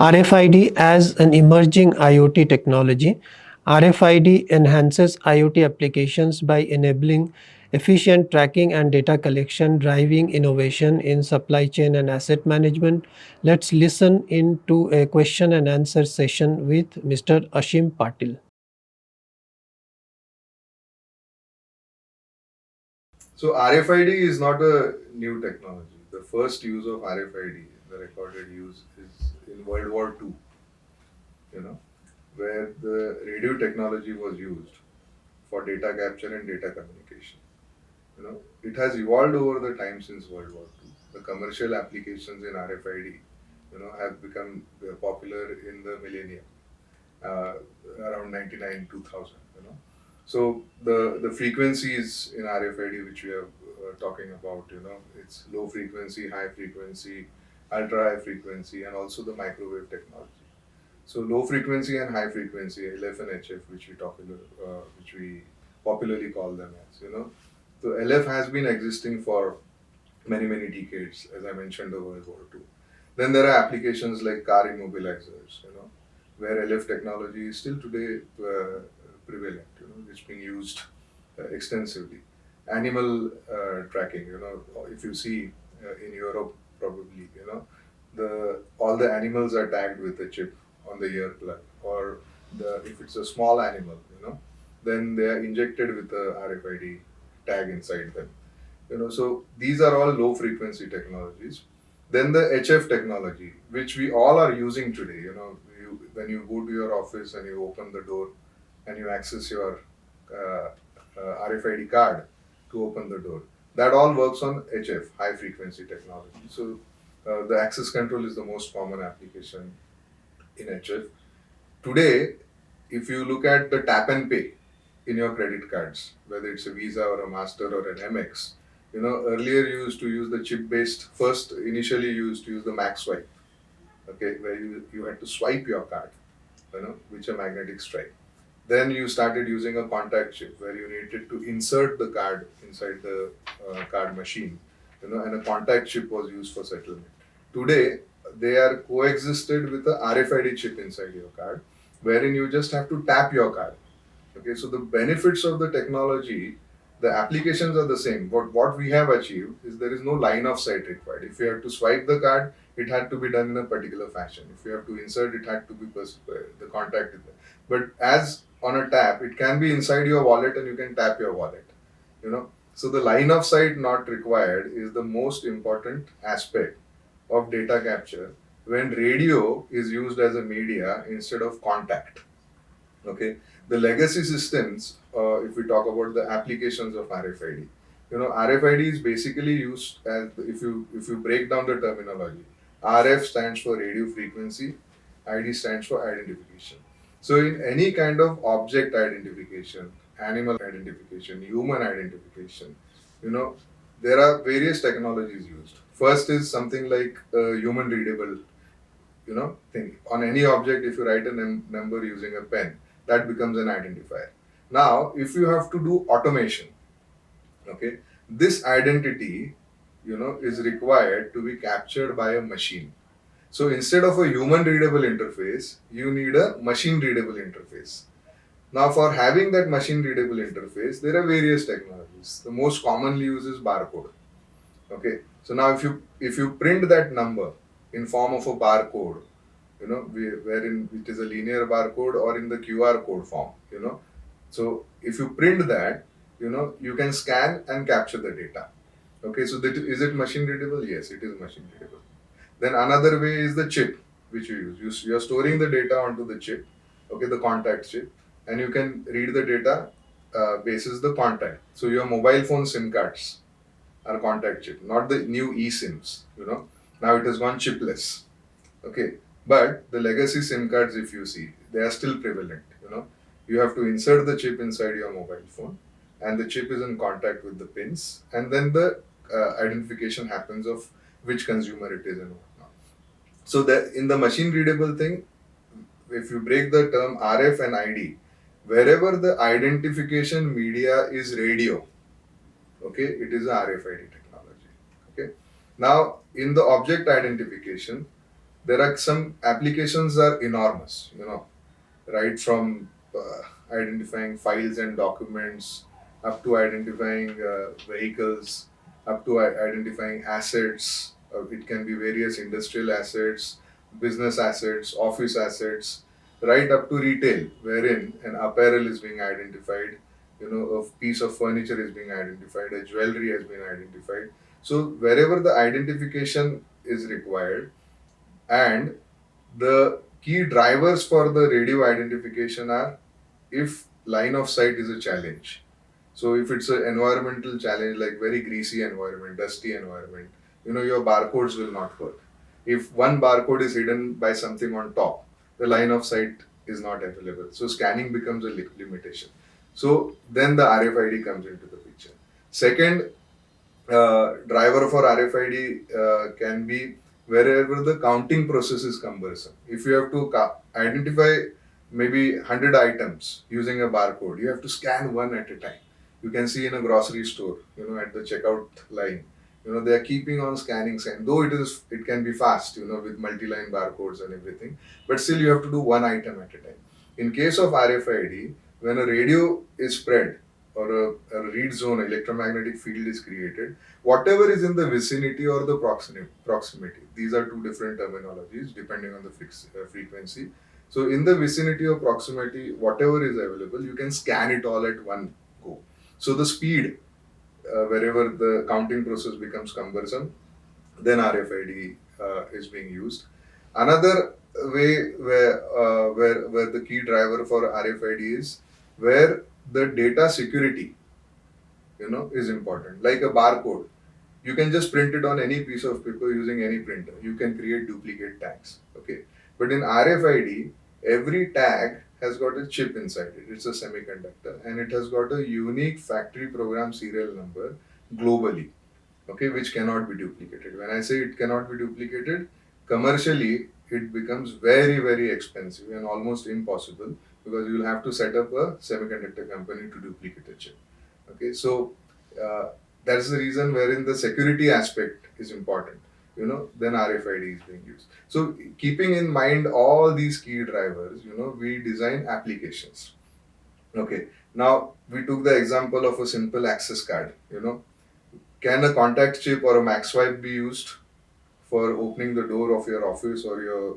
RFID as an emerging IoT technology. RFID enhances IoT applications by enabling efficient tracking and data collection, driving innovation in supply chain and asset management. Let's listen into a question and answer session with Mr. Ashim Patil. So RFID is not a new technology. The first use of RFID, the recorded use, is in World War II, where the radio technology was used for data capture and data communication. It has evolved over the time since World War II. The commercial applications in RFID, have become popular in the millennium, uh, around 99 2000. So the frequencies in RFID which we are talking about, it's low frequency, high frequency, ultra high frequency, and also the microwave technology. So low frequency and high frequency, LF and HF, which we popularly call them as, So LF has been existing for many decades, as I mentioned, the World War II. Then there are applications like car immobilizers, where LF technology is still today prevalent. It's being used extensively. Animal tracking, if you see in Europe, probably, the all the animals are tagged with a chip on the ear plug, or if it's a small animal, then they are injected with a RFID tag inside them. So these are all low frequency technologies. Then the HF technology, which we all are using today. When you go to your office and you open the door and you access your uh, RFID card to open the door, that all works on HF, high frequency technology. So the access control is the most common application in HF. Today, if you look at the tap and pay in your credit cards, whether it's a Visa or a Master or an MX, earlier you used to use the chip based, first initially you used to use the Max Swipe, okay, where you had to swipe your card, which a magnetic stripe. Then you started using a contact chip where you needed to insert the card inside the card machine, and a contact chip was used for settlement. Today, they are coexisted with a RFID chip inside your card, wherein you just have to tap your card. Okay, so the benefits of the technology, the applications are the same. But what we have achieved is there is no line of sight required. If you have to swipe the card, it had to be done in a particular fashion. If you have to insert, it had to be the contact is there. But as on a tap, it can be inside your wallet and you can tap your wallet. So the line of sight not required is the most important aspect of data capture when radio is used as a media instead of contact. Okay, the legacy systems, if we talk about the applications of RFID, RFID is basically used as, if you break down the terminology, RF stands for radio frequency, ID stands for identification. So in any kind of object identification, animal identification, human identification, you know there are various technologies used. First is something like human readable, thing. On any object, if you write a number using a pen, that becomes an identifier. Now, if you have to do automation, okay, this identity, is required to be captured by a machine. So instead of a human readable interface, you need a machine readable interface. Now, for having that machine readable interface, there are various technologies. The most commonly used is barcode. Okay, so now if you print that number in form of a barcode, wherein it is a linear barcode or in the QR code form, so if you print that, you can scan and capture the data. Okay, so is it machine readable? Yes, it is machine readable. Then another way is the chip which you use. You're storing the data onto the chip, okay, the contact chip, and you can read the data basis the contact. So your mobile phone SIM cards are contact chip, not the new eSIMs. Now it has gone chipless. Okay, but the legacy SIM cards, if you see, they are still prevalent. You have to insert the chip inside your mobile phone, and the chip is in contact with the pins, and then the identification happens of which consumer it is and whatnot. So that in the machine readable thing, if you break the term RF and ID, wherever the identification media is radio, okay, it is a RFID technology. Okay, now in the object identification, There are some applications are enormous, right from identifying files and documents, up to identifying vehicles, up to identifying assets. It can be various industrial assets, business assets, office assets, right up to retail, wherein an apparel is being identified, a piece of furniture is being identified, a jewelry has been identified. So wherever the identification is required, and the key drivers for the radio identification are if line of sight is a challenge. So if it's an environmental challenge like very greasy environment, dusty environment, your barcodes will not work. If one barcode is hidden by something on top, the line of sight is not available. So scanning becomes a limitation. So then the RFID comes into the picture. Second, driver for RFID can be wherever the counting process is cumbersome. If you have to identify maybe 100 items using a barcode, you have to scan one at a time. You can see in a grocery store, at the checkout line, they are keeping on scanning, though it can be fast, with multi-line barcodes and everything, but still you have to do one item at a time. In case of RFID, when a radio is spread or a read zone, electromagnetic field is created, whatever is in the vicinity or the proximity, these are two different terminologies depending on the frequency. So in the vicinity or proximity, whatever is available, you can scan it all at one go. So the speed, wherever the counting process becomes cumbersome, then RFID is being used. Another way where the key driver for RFID is where the data security, is important. Like a barcode, you can just print it on any piece of paper using any printer. You can create duplicate tags. Okay, but in RFID, every tag has got a chip inside it. It's a semiconductor, and it has got a unique factory program serial number globally. Okay, which cannot be duplicated. When I say it cannot be duplicated, commercially it becomes very, very expensive and almost impossible, because you will have to set up a semiconductor company to duplicate a chip. Okay, so uh, that's the reason wherein the security aspect is important. Then RFID is being used. So keeping in mind all these key drivers, we design applications. Okay, now we took the example of a simple access card. Can a contact chip or a max swipe be used for opening the door of your office or your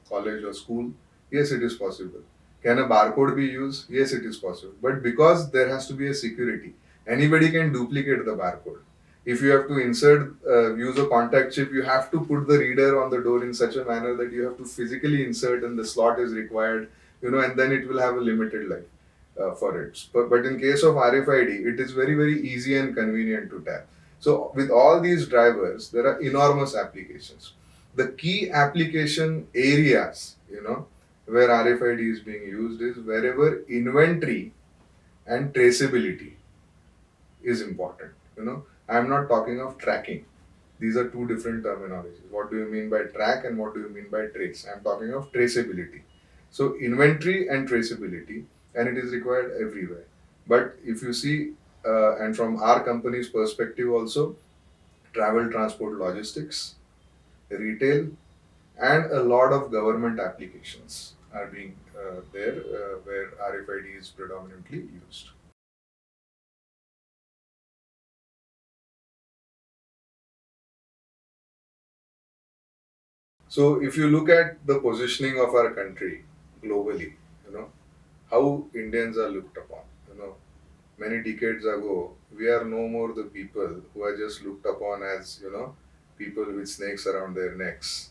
college or school? Yes, it is possible. Can a barcode be used? Yes, it is possible. But because there has to be a security, anybody can duplicate the barcode. If you have to use a contact chip, you have to put the reader on the door in such a manner that you have to physically insert and the slot is required, and then it will have a limited life for it. But in case of RFID, it is very, very easy and convenient to tap. So with all these drivers, there are enormous applications. The key application areas, where RFID is being used is wherever inventory and traceability is important. I am not talking of tracking. These are two different terminologies. What do you mean by track and what do you mean by trace? I am talking of traceability. So inventory and traceability, and it is required everywhere. But if you see, and from our company's perspective also, travel, transport, logistics, retail, and a lot of government applications are being there where RFID is predominantly used. So if you look at the positioning of our country globally, how Indians are looked upon. Many decades ago, we are no more the people who are just looked upon as, people with snakes around their necks,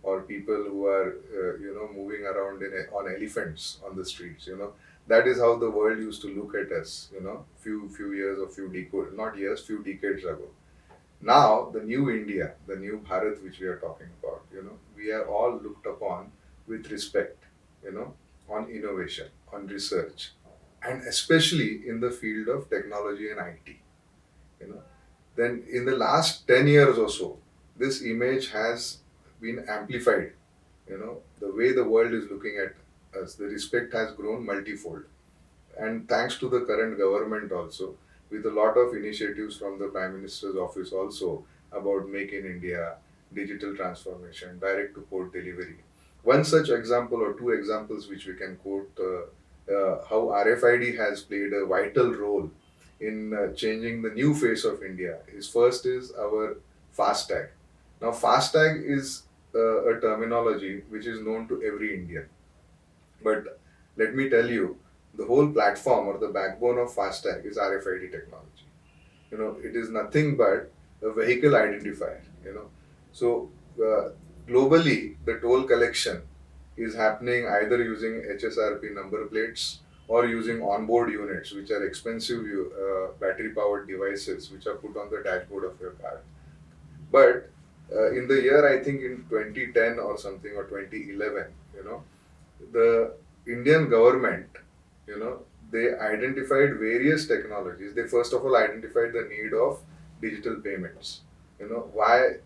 or people who are, moving around on elephants on the streets. That is how the world used to look at us. Few years or few decades, not years, few decades ago. Now, the new India, the new Bharat which we are talking about, we are all looked upon with respect, on innovation, on research, and especially in the field of technology and IT. You know, then in the last 10 years or so, this image has been amplified. The way the world is looking at us, the respect has grown multifold. And thanks to the current government also, with a lot of initiatives from the Prime Minister's office also about Make in India, digital transformation, direct to port delivery. One such example or two examples which we can quote how RFID has played a vital role in changing the new face of India is first is our FASTag. Now, FASTag is a terminology which is known to every Indian. But let me tell you, the whole platform or the backbone of FASTag is RFID technology. It is nothing but a vehicle identifier. So globally, the toll collection is happening either using HSRP number plates or using onboard units, which are expensive battery powered devices which are put on the dashboard of your car. But in the year, I think in 2010 or something, or 2011, the Indian government, you know, they identified various technologies. They first of all identified the need of digital payments. Why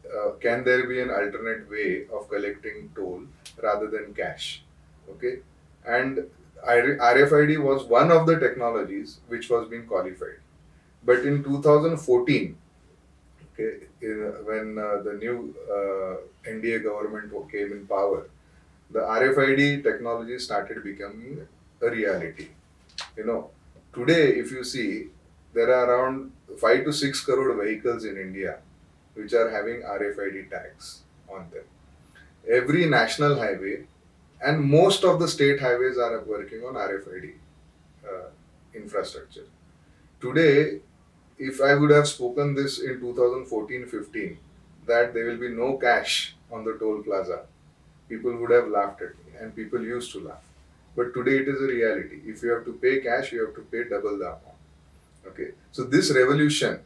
can there be an alternate way of collecting toll rather than cash? Okay, and RFID was one of the technologies which was being qualified. But in 2014, okay, when the new NDA government came in power, the RFID technology started becoming a reality. You know, Today, if you see, there are around 5 to 6 crore vehicles in India which are having RFID tags on them. Every national highway and most of the state highways are working on RFID uh, infrastructure. Today, if I would have spoken this in 2014-15, that there will be no cash on the toll plaza, people would have laughed at me, and people used to laugh. But today it is a reality. If you have to pay cash, you have to pay double the amount. Okay, so this revolution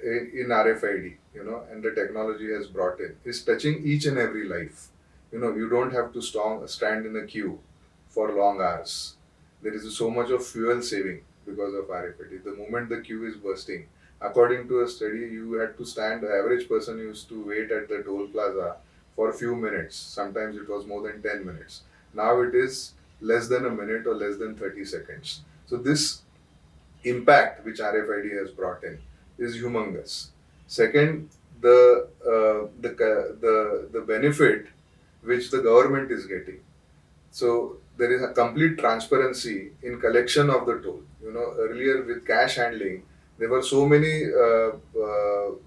in RFID, and the technology has brought in is touching each and every life. You don't have to stand in a queue for long hours. There is so much of fuel saving because of RFID. The moment the queue is bursting, according to a study, you had to stand. The average person used to wait at the toll plaza for a few minutes. Sometimes it was more than 10 minutes. Now it is less than a minute or less than 30 seconds. So this impact which RFID has brought in is humongous. Second, the benefit which the government is getting. So there is a complete transparency in collection of the toll. Earlier with cash handling, there were so many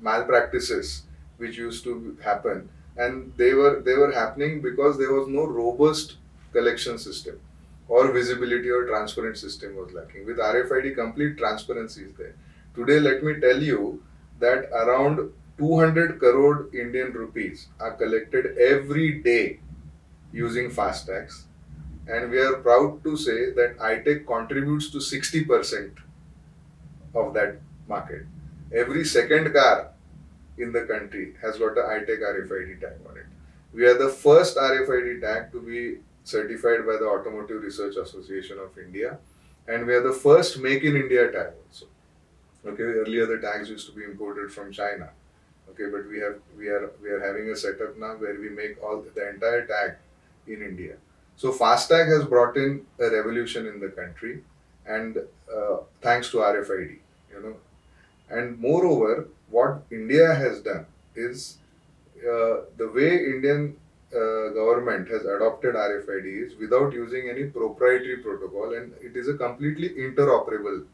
malpractices which used to happen, and they were happening because there was no robust collection system or visibility or transparent system was lacking. With RFID, complete transparency is there. Today, let me tell you that around 200 crore Indian rupees are collected every day using FASTags, and we are proud to say that iTech contributes to 60% of that market. Every second car in the country has got a iTech RFID tag on it. We are the first RFID tag to be certified by the Automotive Research Association of India, and we are the first Make in India tag also. Okay, earlier the tags used to be imported from China. Okay, but we are having a setup now where we make all the entire tag in India. So FASTag has brought in a revolution in the country, and thanks to RFID, you know. And moreover, what India has done is the way Indian government has adopted RFID is without using any proprietary protocol, and it is a completely interoperable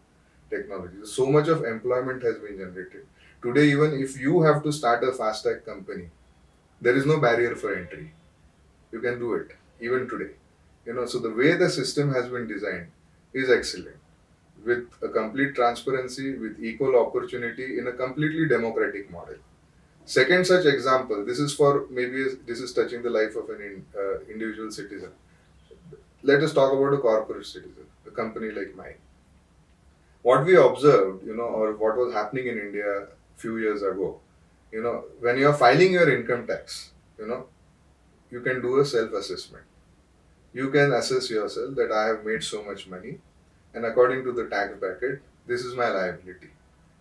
technology. So much of employment has been generated. Today, even if you have to start a FASTag company, there is no barrier for entry. You can do it even today. So the way the system has been designed is excellent, with a complete transparency, with equal opportunity in a completely democratic model. Second such example, this is for maybe this is touching the life of an individual citizen. Let us talk about a corporate citizen, a company like mine. What we observed, or what was happening in India a few years ago, when you are filing your income tax, you can do a self-assessment. You can assess yourself that I have made so much money, and according to the tax bracket, this is my liability,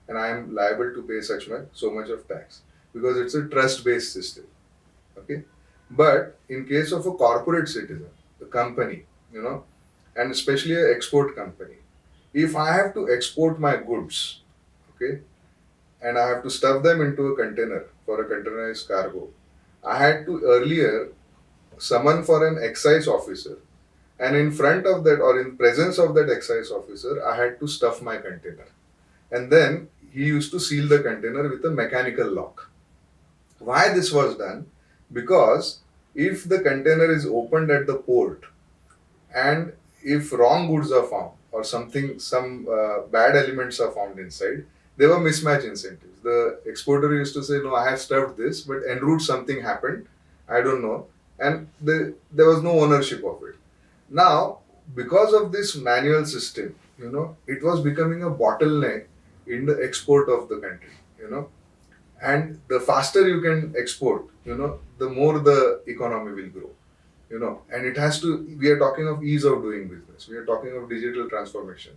and I am liable to pay so much of tax because it's a trust-based system. Okay, but in case of a corporate citizen, the company, and especially an export company, if I have to export my goods, okay, and I have to stuff them into a container for a containerized cargo. I had to earlier summon for an excise officer, and in front of that or in presence of that excise officer, I had to stuff my container. And then he used to seal the container with a mechanical lock. Why this was done? Because if the container is opened at the port and if wrong goods are found or some bad elements are found inside, there were mismatch incentives. The exporter used to say, no, I have stuffed this, but en route something happened, I don't know, and there was no ownership of it. Now, because of this manual system, it was becoming a bottleneck in the export of the country, and the faster you can export, the more the economy will grow, and it has to, we are talking of ease of doing business, we are talking of digital transformation.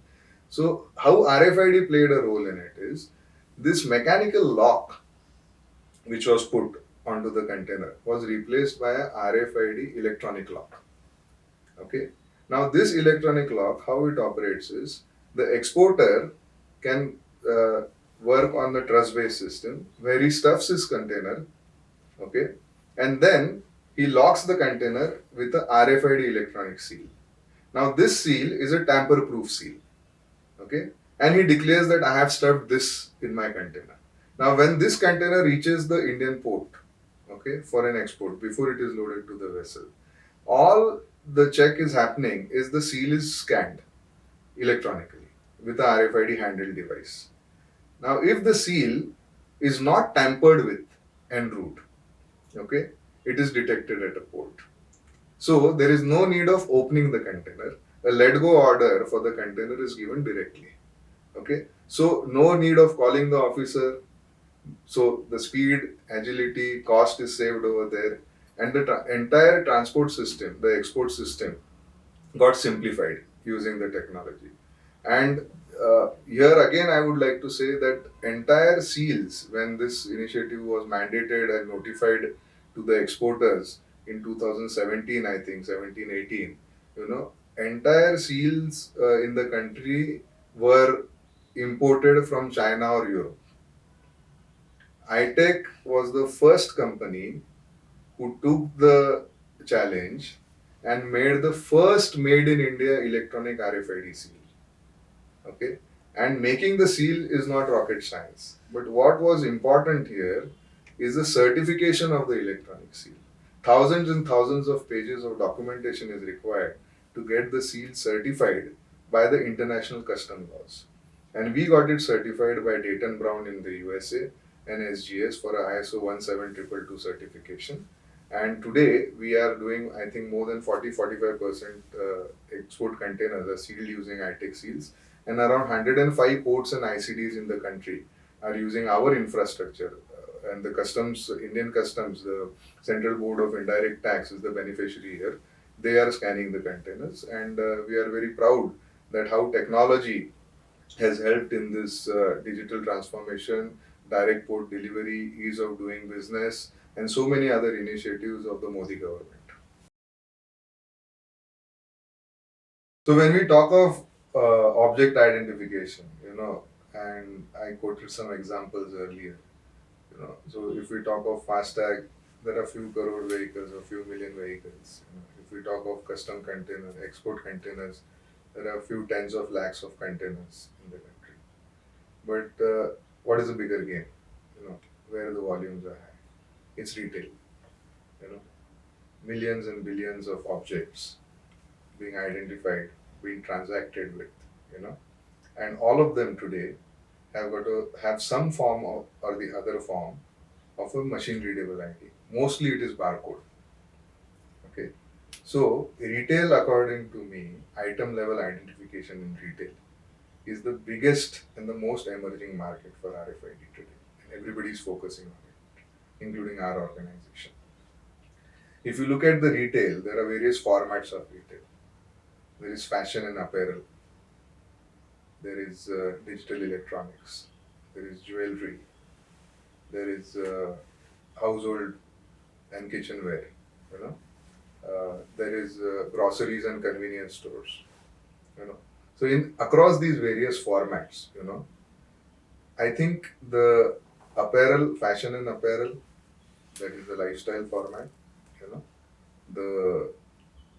So how RFID played a role in it is this mechanical lock which was put onto the container was replaced by a RFID electronic lock. Okay. Now this electronic lock, how it operates is the exporter can work on the trust-based system where he stuffs his container, okay, and then he locks the container with a RFID electronic seal. Now this seal is a tamper-proof seal, okay, and he declares that I have stuffed this in my container. Now when this container reaches the Indian port, okay, for an export before it is loaded to the vessel, all the check is happening is the seal is scanned electronically with a RFID handled device. Now, if the seal is not tampered with en route, okay, it is detected at a port. So there is no need of opening the container. A let go order for the container is given directly. Okay, so no need of calling the officer. So the speed, agility, cost is saved over there, and the entire transport system, the export system, got simplified using the technology. And here again, I would like to say that entire seals, when this initiative was mandated and notified to the exporters in 2017, I think 17, 18, entire seals in the country were imported from China or Europe. iTech was the first company who took the challenge and made the first made in India electronic RFID seal. Okay, and making the seal is not rocket science, but what was important here is the certification of the electronic seal. Thousands and thousands of pages of documentation is required to get the seal certified by the international custom laws, and we got it certified by Dayton Brown in the USA and SGS for a ISO 17222 certification. And today we are doing, I think, more than 40-45% export containers are sealed using iTech seals, and around 105 ports and ICDs in the country are using our infrastructure. And the customs, Indian customs, the Central Board of Indirect Tax is the beneficiary here. They are scanning the containers, and we are very proud that how technology has helped in this digital transformation, direct port delivery, ease of doing business, and so many other initiatives of the Modi government. So when we talk of object identification, and I quoted some examples earlier, so if we talk of FASTag, there are few crore vehicles or few million vehicles. If we talk of custom container, export containers, there are a few tens of lakhs of containers in the country. But what is a bigger game? Where the volumes are high. It's retail. You know, millions and billions of objects being identified, being transacted with. You know, and all of them today have got to have some form of, or the other form of a machine readable ID. Mostly it is barcode. Okay. So retail, according to me, item level identification in retail is the biggest and the most emerging market for RFID today. And everybody is focusing on it, including our organization. If you look at the retail, there are various formats of retail. There is fashion and apparel. There is digital electronics. There is jewelry. There is household and kitchenware. You know, there is groceries and convenience stores. So in across these various formats, I think the apparel, fashion and apparel, that is the lifestyle format, you know, the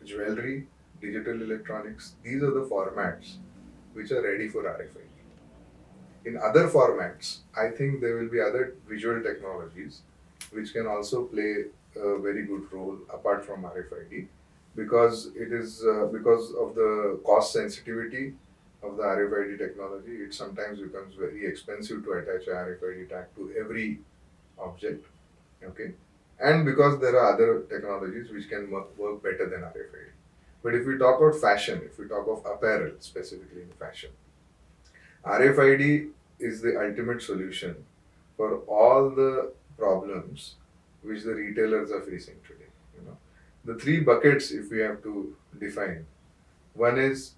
jewelry, digital electronics. These are the formats which are ready for RFID. In other formats, I think there will be other visual technologies which can also play a very good role apart from RFID, because it is because of the cost sensitivity of the RFID technology. It sometimes becomes very expensive to attach a RFID tag to every object. Okay, and because there are other technologies which can work better than RFID. But if we talk about fashion, if we talk of apparel specifically in fashion, RFID is the ultimate solution for all the problems which the retailers are facing today. You know, the three buckets, if we have to define, one is,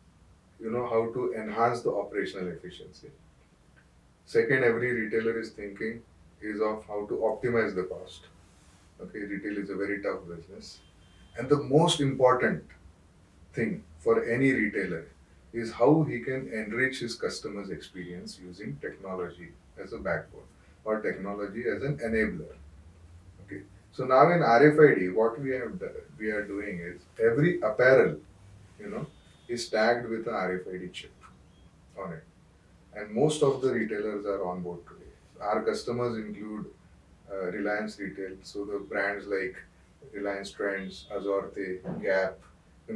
how to enhance the operational efficiency. Second, every retailer is thinking is of how to optimize the cost. Okay, retail is a very tough business, and the most important thing for any retailer is how he can enrich his customers' experience using technology as a backbone or technology as an enabler. Okay. So now in RFID, what we are doing is every apparel, you know, is tagged with an RFID chip on it, and most of the retailers are on board today. Our customers include Reliance Retail, so the brands like Reliance Trends, Azorte, Gap,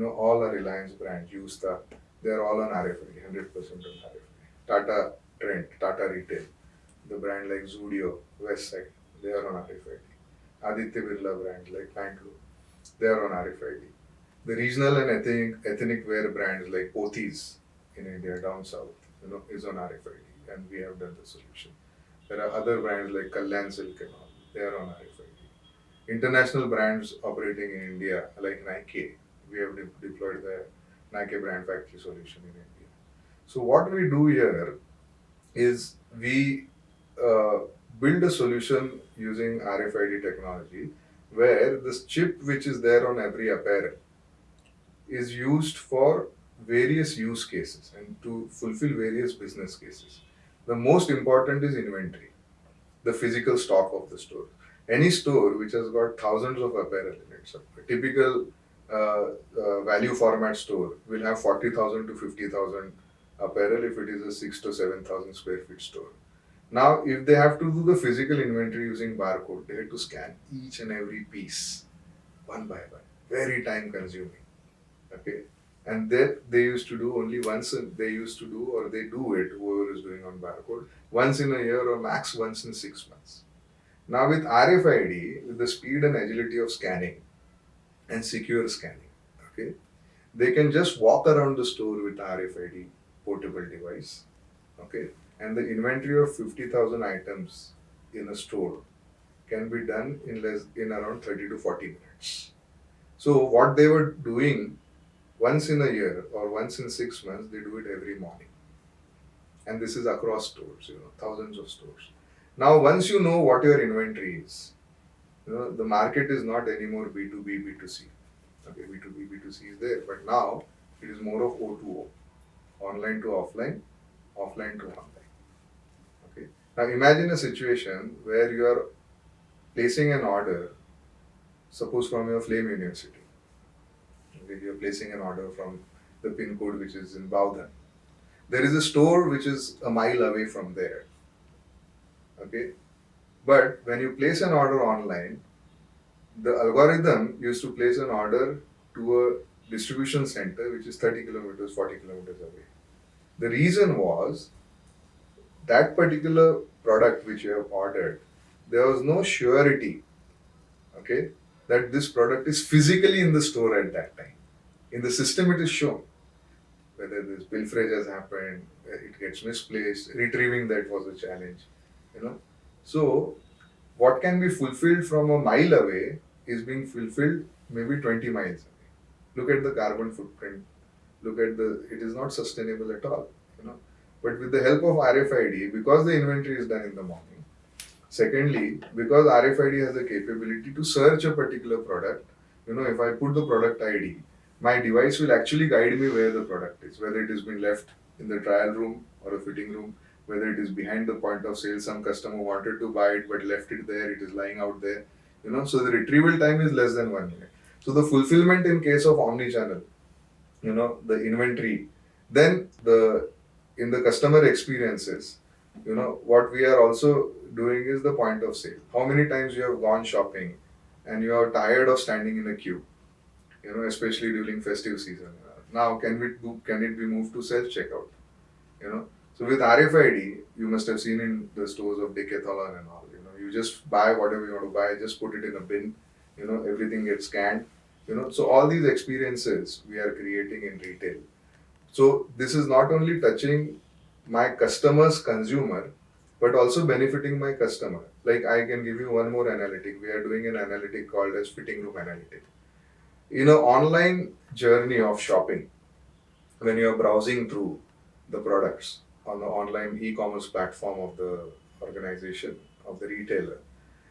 all are Reliance brands, Justa, they're all on RFID, 100% on RFID. Tata Trend, Tata Retail, the brand like Zudio, Westside, they are on RFID. Aditya Birla brands like Pantaloon, they are on RFID. The regional and ethnic wear brands like Pothys in India, down south, is on RFID, and we have done the solution. There are other brands like Kalyan Silk and all, they are on RFID. International brands operating in India like Nike, we have deployed the Nike brand factory solution in India. So what we do here is we uh, build a solution using RFID technology where this chip which is there on every apparel is used for various use cases and to fulfill various business cases. The most important is inventory, the physical stock of the store. Any store which has got thousands of apparel in it, so a typical value format store will have 40,000 to 50,000 apparel if it is a 6 to 7,000 square feet store. Now, if they have to do the physical inventory using barcode, they have to scan each and every piece one by one. Very time consuming. Okay. And that they used to do only once, they used to do, or they do it, whoever is doing on barcode, once in a year or max once in 6 months. Now with RFID, with the speed and agility of scanning and secure scanning, okay, they can just walk around the store with RFID portable device, okay, and the inventory of 50,000 items in a store can be done in around 30 to 40 minutes. So what they were doing once in a year or once in 6 months, they do it every morning. And this is across stores, thousands of stores. Now, once you know what your inventory is, the market is not anymore B2B, B2C. Okay, B2B, B2C is there, but now it is more of O2O, online to offline, offline to online. Okay. Now, imagine a situation where you are placing an order, suppose from your Flame University. Okay, you are placing an order from the pin code which is in Bowdhan. There is a store which is a mile away from there. Okay, but when you place an order online, the algorithm used to place an order to a distribution center which is 30 kilometers, 40 kilometers away. The reason was that particular product which you have ordered, there was no surety, okay, that this product is physically in the store at that time. In the system, it is shown whether this pilferage has happened, it gets misplaced, retrieving that was a challenge, you know. So, what can be fulfilled from a mile away is being fulfilled maybe 20 miles away. Look at the carbon footprint. Look at it is not sustainable at all, you know. But with the help of RFID, because the inventory is done in the morning, secondly, because RFID has the capability to search a particular product, if I put the product ID, my device will actually guide me where the product is, whether it has been left in the trial room or a fitting room, whether it is behind the point of sale, some customer wanted to buy it but left it there, it is lying out there. So the retrieval time is less than 1 minute. So the fulfillment in case of omni-channel, the inventory, then the in the customer experiences, what we are also doing is the point of sale. How many times you have gone shopping and you are tired of standing in a queue, especially during festive season. Now, can it be moved to self checkout? You know, so with RFID, you must have seen in the stores of Decathlon and all. You just buy whatever you want to buy, just put it in a bin. Everything gets scanned. So all these experiences we are creating in retail. So this is not only touching my customer's consumer, but also benefiting my customer. Like I can give you one more analytic. We are doing an analytic called as fitting room analytic. Online journey of shopping, when you are browsing through the products on the online e-commerce platform of the organization, of the retailer,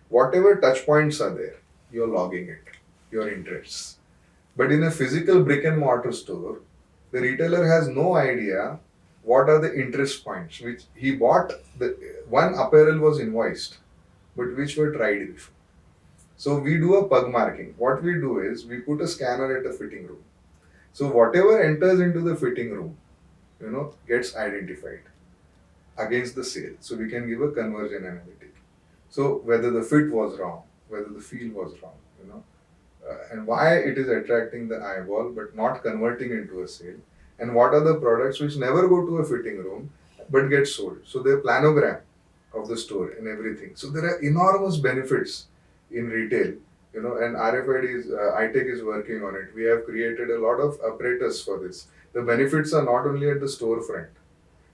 whatever touch points are there, you're logging it, your interests. But in a physical brick and mortar store, the retailer has no idea what are the interest points which he bought. The one apparel was invoiced, but which were tried before. So we do a pug marking. What we do is we put a scanner at a fitting room. So whatever enters into the fitting room, gets identified against the sale. So we can give a conversion analytic. So whether the fit was wrong, whether the feel was wrong, and why it is attracting the eyeball but not converting into a sale, and what are the products which never go to a fitting room but get sold. So their planogram of the store and everything. So there are enormous benefits in retail, and RFID is iTech is working on it. We have created a lot of apparatus for this. The benefits are not only at the storefront,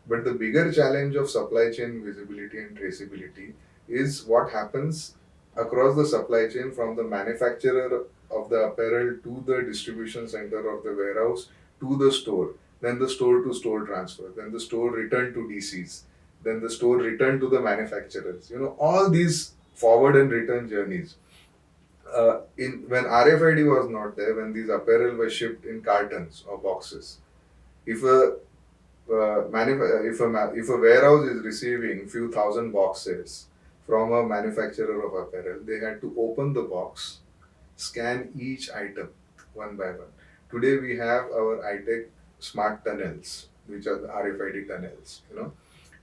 but the bigger challenge of supply chain visibility and traceability is what happens across the supply chain from the manufacturer of the apparel to the distribution center of the warehouse to the store, then the store to store transfer, then the store return to DCs, then the store return to the manufacturers. All these forward and return journeys. In when RFID was not there, when these apparel were shipped in cartons or boxes, if a if a warehouse is receiving few thousand boxes from a manufacturer of apparel, they had to open the box, scan each item one by one. Today we have our iTech smart tunnels, which are the RFID tunnels.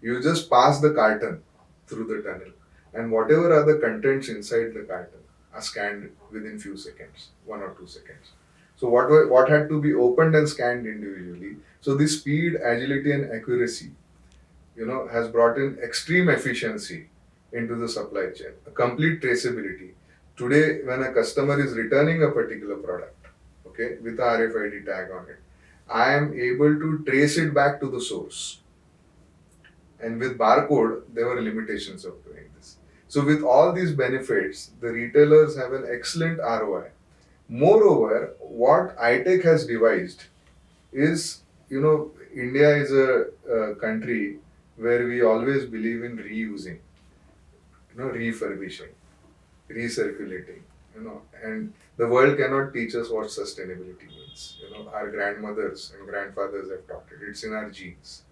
You just pass the carton through the tunnel, and whatever are the contents inside the carton are scanned within few seconds, 1 or 2 seconds. So what had to be opened and scanned individually. So this speed, agility, and accuracy, has brought in extreme efficiency into the supply chain, a complete traceability. Today, when a customer is returning a particular product, okay, with a RFID tag on it, I am able to trace it back to the source. And with barcode, there were limitations of doing this. So with all these benefits, the retailers have an excellent ROI. Moreover, what iTech has devised is, India is a country where we always believe in reusing, refurbishing, recirculating, and the world cannot teach us what sustainability means. Our grandmothers and grandfathers have taught it. It's in our genes.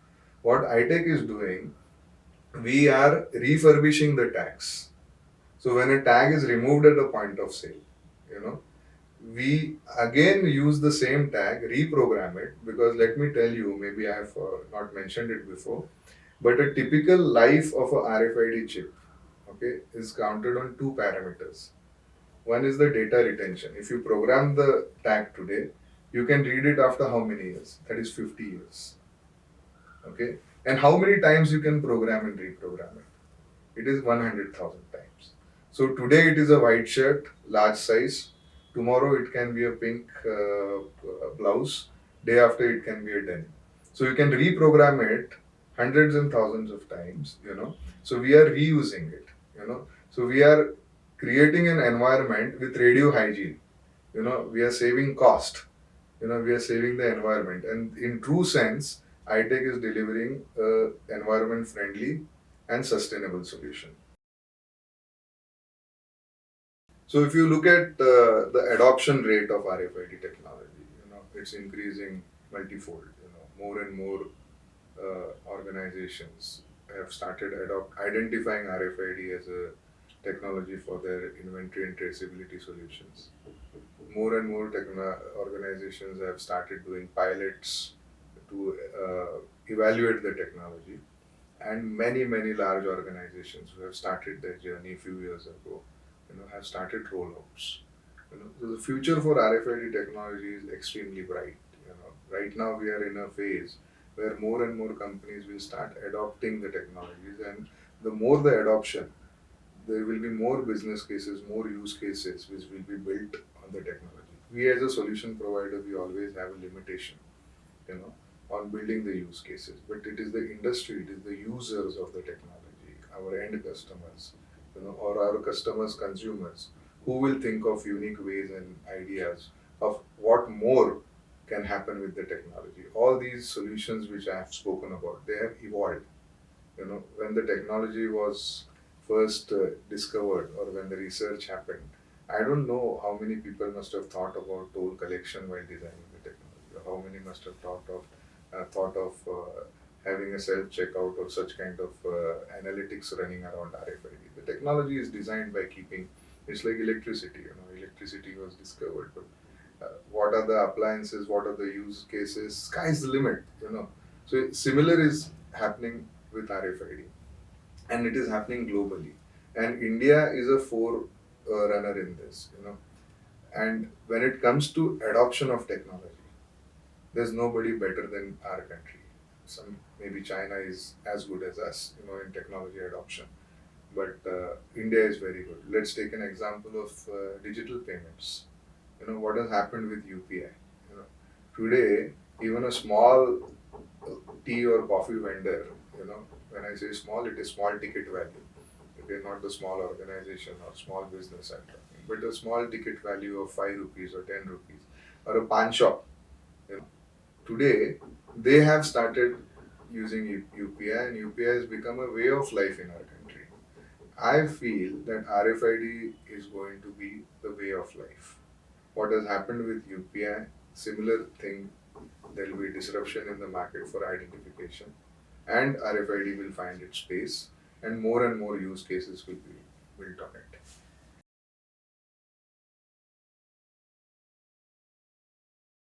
What iTech is doing, we are refurbishing the tags. So when a tag is removed at the point of sale, you know, we again use the same tag, reprogram it, because let me tell you, maybe I have not mentioned it before, but a typical life of a RFID chip, okay, is counted on two parameters. One is the data retention. If you program the tag today, you can read it after how many years? That is 50 years. Okay? And how many times you can program and reprogram it? It is 100,000 times. So today it is a white shirt, large size. Tomorrow it can be a pink blouse. Day after it can be a denim. So you can reprogram it hundreds and thousands of times. So we are reusing it. So we are creating an environment with radio hygiene. We are saving cost. We are saving the environment. And in true sense, iTech is delivering a environment friendly and sustainable solution. So if you look at the adoption rate of RFID technology, it's increasing multifold. More and more organizations have started identifying RFID as a technology for their inventory and traceability solutions. More and more organizations have started doing pilots to evaluate the technology, and many large organizations who have started their journey a few years ago, have started rollouts. So the future for RFID technology is extremely bright. Right now we are in a phase where more and more companies will start adopting the technologies, and the more the adoption, there will be more business cases, more use cases which will be built on the technology. We as a solution provider, we always have a limitation, you know, on building the use cases. But it is the industry, it is the users of the technology, our end customers, or our customers, consumers, who will think of unique ways and ideas of what more can happen with the technology. All these solutions which I have spoken about, they have evolved. When the technology was first discovered, or when the research happened, I don't know how many people must have thought about toll collection while designing the technology, or how many must have thought of having a self checkout or such kind of analytics running around RFID. The technology is designed by keeping, it's like electricity. Electricity was discovered, but what are the appliances, what are the use cases? Sky's the limit. So similar is happening with RFID, and it is happening globally. And India is a forerunner in this. And when it comes to adoption of technology, there's nobody better than our country. Some maybe China is as good as us, in technology adoption. But India is very good. Let's take an example of digital payments. What has happened with UPI. Today, even a small tea or coffee vendor, when I say small, it is small ticket value. Okay, not the small organization or small business I'm talking, but a small ticket value of 5 rupees or 10 rupees, or a pan shop. You know, Today, they have started using UPI, and UPI has become a way of life in our country. I feel that RFID is going to be the way of life. What has happened with UPI, similar thing, there will be disruption in the market for identification, and RFID will find its space, and more use cases will be built on it.